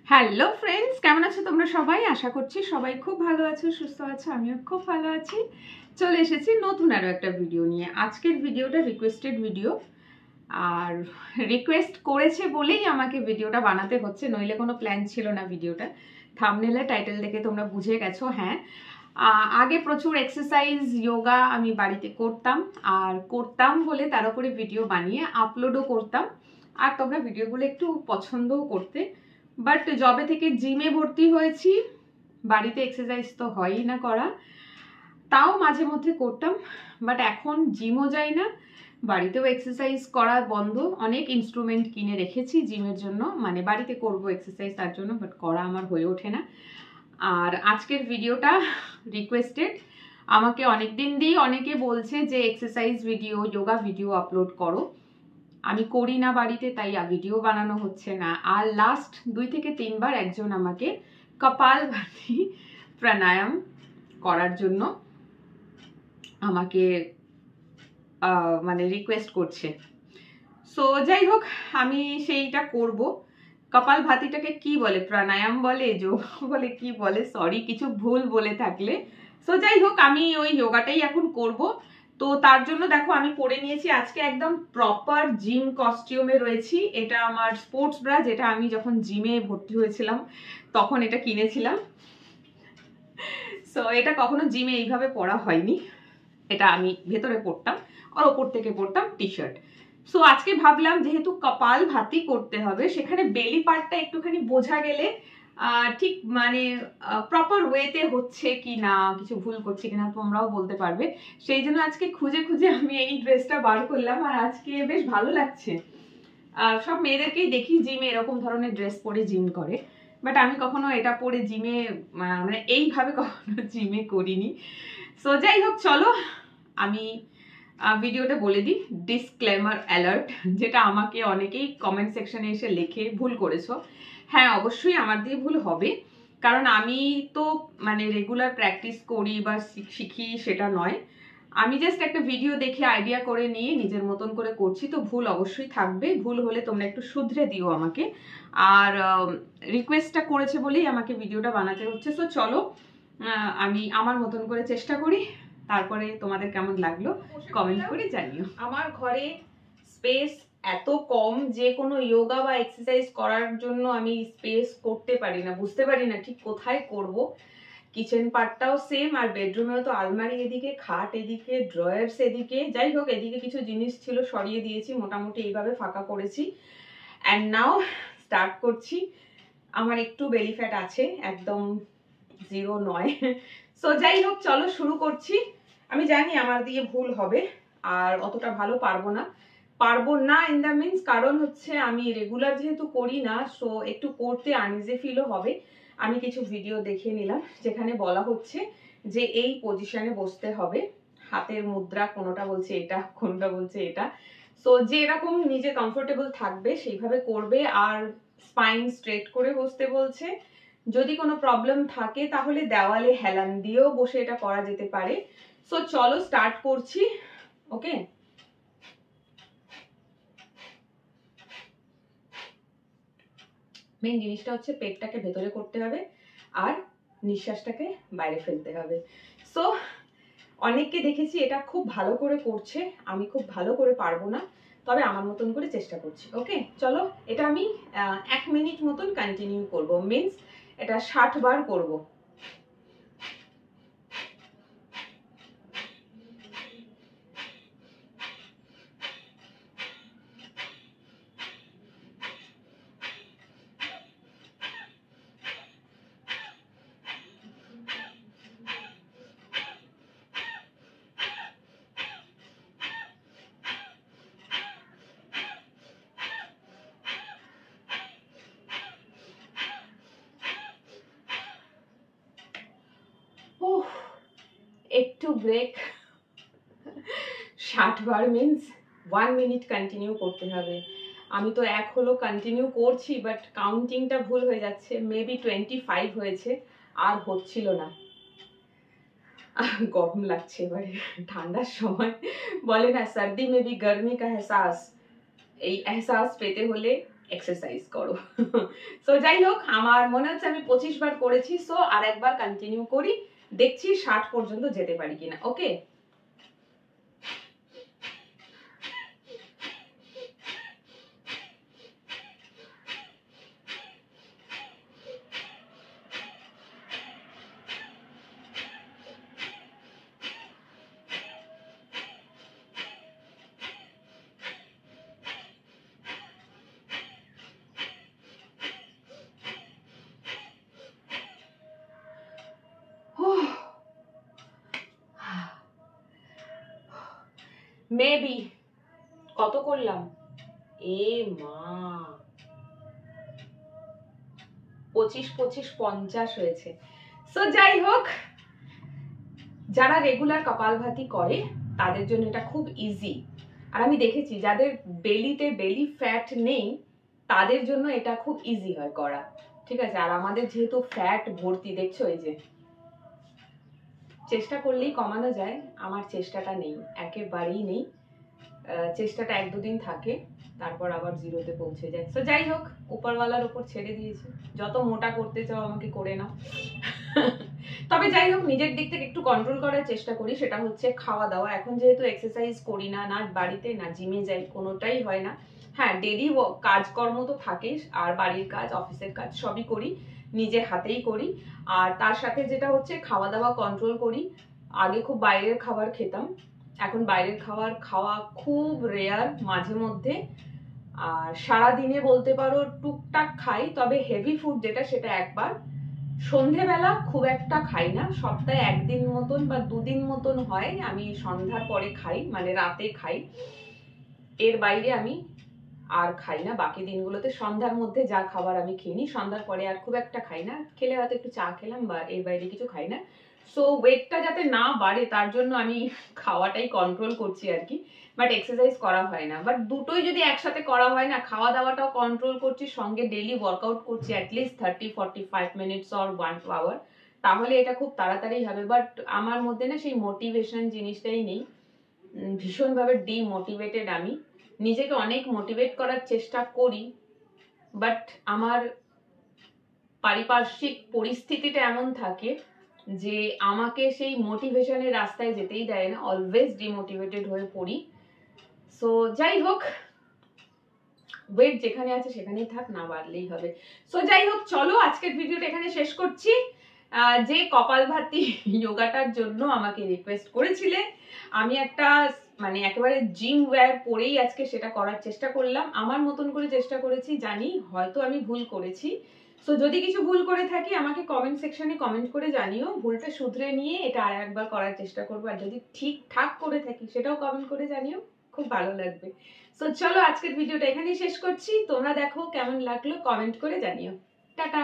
Hello friends, কেমন আছো তোমরা সবাই? আশা করছি সবাই খুব ভালো আছো, সুস্থ আছো। আমিও খুব ভালো আছি। চলে এসেছি নতুন আরো একটা ভিডিও নিয়ে। আজকের ভিডিওটা রিকোয়েস্টেড ভিডিও, আর রিকোয়েস্ট করেছে বলেই আমাকে ভিডিওটা বানাতে হচ্ছে, নইলে কোনো প্ল্যান ছিল না ভিডিওটা। থাম্বনেলে টাইটেল দেখে তোমরা বুঝে গেছো। হ্যাঁ, আগে প্রচুর এক্সারসাইজ যোগা আমি বাড়িতে করতাম, আর করতাম বলে তার উপরে ভিডিও বানিয়ে আপলোডও করতাম, আর তোমরা ভিডিওগুলো একটু পছন্দও করতে। বাট যবে থেকে জিমে ভর্তি হয়েছি, বাড়িতে এক্সারসাইজ তো হয়ই না করা, তাও মাঝে মধ্যে করতাম। বাট এখন জিমও যাই না, বাড়িতেও এক্সারসাইজ করা বন্ধ। অনেক ইনস্ট্রুমেন্ট কিনে রেখেছি জিমের জন্য, মানে বাড়িতে করব এক্সারসাইজ তার জন্য, বাট করা আমার হয়ে ওঠে না। আর আজকের ভিডিওটা রিকোয়েস্টেড। আমাকে অনেক দিন দিয়ে অনেকে বলছে যে exercise video, yoga video upload করো। আমি করি না বাড়িতে, তাই ভিডিও বানানো হচ্ছে না। আর লাস্ট 2 থেকে 3 বার একজন আমাকে কপালভাতি প্রাণায়াম করার জন্য আমাকে মানে রিকোয়েস্ট করছে। সো যাই হোক, আমি সেইটা করব। কপালভাতিটাকে কি বলে, প্রাণায়াম বলে, যোগা বলে, কি বলে? সরি কিছু ভুল বলে থাকলে। সো যাই হোক, আমি ওই যোগাটাই এখন করব। তো তার জন্য দেখো আমি পরে নিয়েছি আজকে একদম প্রপার জিম কস্টিউমে রয়েছি। এটা আমার স্পোর্টস ব্রা, যেটা আমি যখন জিমে ভর্তি হয়েছিলাম তখন এটা কিনেছিলাম। সো এটা কখনো জিমে এইভাবে পরা হয়নি, এটা আমি ভেতরে পরতাম আর ওপর থেকে পরতাম টি শার্ট। সো আজকে ভাবলাম যেহেতু কপাল ভাতি করতে হবে, সেখানে বেলি পার্টটা একটুখানি বোঝা গেলে ঠিক মানে প্রপার ওয়েতে হচ্ছে কি না, কিছু ভুল করছে কিনা তোমরাও বলতে পারবে। সেই জন্য আজকে খুঁজে খুঁজে আমি এই ড্রেসটা বার করলাম, আর আজকে বেশ ভালো লাগছে। সব মেয়েদেরকেই দেখি জিমে এরকম ধরনের ড্রেস পরে জিম করে, বাট আমি কখনো এটা পরে জিমে মানে এইভাবে কখনো জিমে করিনি। সো যাই হোক, চলো আমি ভিডিওটা বলে দিই। ডিসক্লেমার অ্যালার্ট, যেটা আমাকে অনেকেই কমেন্ট সেকশনে এসে লেখে ভুল করেছো। হ্যাঁ, অবশ্যই আমার দিয়ে ভুল হবে, কারণ আমি তো মানে রেগুলার প্র্যাকটিস করি বা শিখি সেটা নয়। আমি জাস্ট একটা ভিডিও দেখে আইডিয়া করে নিয়ে নিজের মতন করে করছি, তো ভুল অবশ্যই থাকবে। ভুল হলে তোমরা একটু শুধরে দিও আমাকে। আর রিকোয়েস্টটা করেছে বলেই আমাকে ভিডিওটা বানাতে হচ্ছে। সো চলো আমি আমার মতন করে চেষ্টা করি, তারপরে তোমাদের কেমন লাগলো কমেন্ট করে জানিও। আমার ঘরে স্পেস এত কম যে কোনো যোগা বা এক্সারসাইজ করার জন্য আমি স্পেস করতে পারি না, বুঝতে পারি না ঠিক কোথায় করব। কিচেন পার্টটাও সেম, আর বেডরুমেও তো আলমারি এদিকে, খাট এদিকে, ড্রয়ার্স এদিকে। যাই হোক, এদিকে কিছু জিনিস ছিল সরিয়ে দিয়েছি, মোটামুটি এইভাবে ফাঁকা করেছি। অ্যান্ড নাও স্টার্ট করছি। আমার একটু বেলি ফ্যাট আছে, একদম 0 নয়। সো যাই হোক, চলো শুরু করছি। আমি জানি আমার দিয়ে ভুল হবে, আর অতটা ভালো পারবো না ইন দ্য মিনস, কারণ হচ্ছে আমি রেগুলার যেহেতু করি না, সো একটু করতে আনইজি ফিলও হবে। আমি কিছু ভিডিও দেখে নিলাম যেখানে বলা হচ্ছে যে এই পজিশনে বসতে হবে, হাতের মুদ্রা কোনোটা বলছে এটা, কোনোটা বলছে এটা। সো যে এরকম নিজে কমফোর্টেবল থাকবে সেইভাবে করবে, আর স্পাইন স্ট্রেট করে বসতে বলছে। যদি কোনো প্রবলেম থাকে তাহলে দেওয়ালে হেলান দিয়েও বসে এটা করা যেতে পারে। সো চলো স্টার্ট করছি। ওকে, মেইন জিনিসটা হচ্ছে পেটটাকে ভেতরে করতে হবে আর নিঃশ্বাসটাকে বাইরে ফেলতে হবে। সো অনেককে দেখেছি এটা খুব ভালো করে করছে, আমি খুব ভালো করে পারবো না, তবে আমার মতন করে চেষ্টা করছি। ওকে চলো, এটা আমি 1 মিনিট মতন কন্টিনিউ করব, মিনস এটা 60 বার করব। একটু ব্রেক। 60 বার মিনস 1 মিনিট কন্টিনিউ করতে হবে। আমি তো 1 হলো কন্টিনিউ করছি, বাট কাউন্টিংটা ভুল হয়ে যাচ্ছে, মেবি 25 হয়েছে, আর হচ্ছিল না। গরম লাগছে এবারে, ঠান্ডার সময় বলে না সর্দি মে ভি গরমি কা এহসাস, এই এহসাস পেতে হলে এক্সারসাইজ করো। সো যাই হোক, আমার মনে হচ্ছে আমি 25 বার করেছি, সো আর একবার কন্টিনিউ করি, দেখছি 60 পর্যন্ত যেতে পারি কিনা। ওকে, মেবি কত করলাম, এ মা 25 25 50 হয়েছে। সো যাই হোক, যারা রেগুলার কপালভাতি করে তাদের জন্য এটা খুব ইজি। আর আমি দেখেছি যাদের বেলিতে বেলি ফ্যাট নেই তাদের জন্য এটা খুব ইজি হয় করা, ঠিক আছে। আর আমাদের যেহেতু ফ্যাট ভর্তি, দেখছো এই যে, চেষ্টা করলেই কমানো যায়, আমার চেষ্টাটা নেই, একেবারেই নেই। চেষ্টাটা 1-2 দিন থাকে, তারপর আবার জিরোতে পৌঁছে যায়। তো যাই হোক, উপরওয়ালার উপর ছেড়ে দিয়েছি, যত মোটা করতে চাও আমাকে করে নাও। তবে যাই হোক, নিজের দিক থেকে একটু কন্ট্রোল করার চেষ্টা করি, সেটা হচ্ছে খাওয়া দাওয়া। এখন যেহেতু এক্সারসাইজ করি না, না বাড়িতে না জিমে যাই, কোনোটাই হয় না। হ্যাঁ, ডেলি কাজকর্ম তো থাকেই, আর বাড়ির কাজ, অফিসের কাজ সবই করি, নিজে হাতেই করি। আর তার সাথে যেটা হচ্ছে খাওয়া দাওয়া কন্ট্রোল করি। আগে খুব বাইরের খাবার খেতাম, এখন বাইরের খাবার খাওয়া খুব রেয়ার, মাঝে মধ্যে। আর সারাদিনে বলতে পারো টুকটাক খাই, তবে হেভি ফুড যেটা সেটা একবার। সন্ধেবেলা খুব একটা খাই না, সপ্তাহে 1 দিন মতন বা 2 দিন মতন হয় আমি সন্ধ্যার পরে খাই, মানে রাতে খাই। এর বাইরে আমি আর খাই না। বাকি দিনগুলোতে সন্ধ্যার মধ্যে যা খাবার আমি খেয়ে নিই, সন্ধ্যার পরে আর খুব একটা খাই না। খেলে হয়তো একটু চা খেলাম, বা এর বাইরে কিছু খাই না। সো ওয়েটটা যাতে না বাড়ে তার জন্য আমি খাওয়াটাই কন্ট্রোল করছি আর কি। বাট এক্সারসাইজ করা হয় না। বাট দুটোই যদি একসাথে করা হয় না, খাওয়া দাওয়াটাও কন্ট্রোল করছি, সঙ্গে ডেইলি ওয়ার্কআউট করছি অ্যাটলিস্ট 30-45 মিনিটস অর 1 আওয়ার, তাহলে এটা খুব তাড়াতাড়ি হবে। বাট আমার মধ্যে না সেই মোটিভেশন জিনিসটাই নেই, ভীষণভাবে ডিমোটিভেটেড আমি। নিজেকে অনেক মোটিভেট করার চেষ্টা করি, বাট আমার পারিপার্শ্বিক পরিস্থিতিটা এমন থাকে যে আমাকে সেই মোটিভেশনের রাস্তায় যেতেই দেয় না, অলওয়েজ ডিমোটিভেটেড হয়ে পড়ি। সো যাই হোক, ওয়েট যেখানে আছে সেখানেই থাক, না বাড়লেই হবে। সো যাই হোক, চলো আজকের ভিডিওটা এখানে শেষ করছি। যে কপালভাতি যোগাটার জন্য আমাকে রিকোয়েস্ট করেছিলে, আমি একটা মানে একেবারে জিম ওয়্যার পরেই আজকে সেটা করার চেষ্টা করলাম, আমার মতন করে চেষ্টা করেছি। জানি হয়তো আমি ভুল করেছি, সো যদি কিছু ভুল করে থাকি আমাকে কমেন্ট সেকশনে কমেন্ট করে জানিও, ভুলটা শুধরে নিয়ে এটা আর একবার করার চেষ্টা করবো। আর যদি ঠিকঠাক করে থাকি সেটাও কমেন্ট করে জানিও, খুব ভালো লাগবে। সো চলো আজকের ভিডিওটা এখানেই শেষ করছি। তোমরা দেখো কেমন লাগলো, কমেন্ট করে জানিও। টাটা।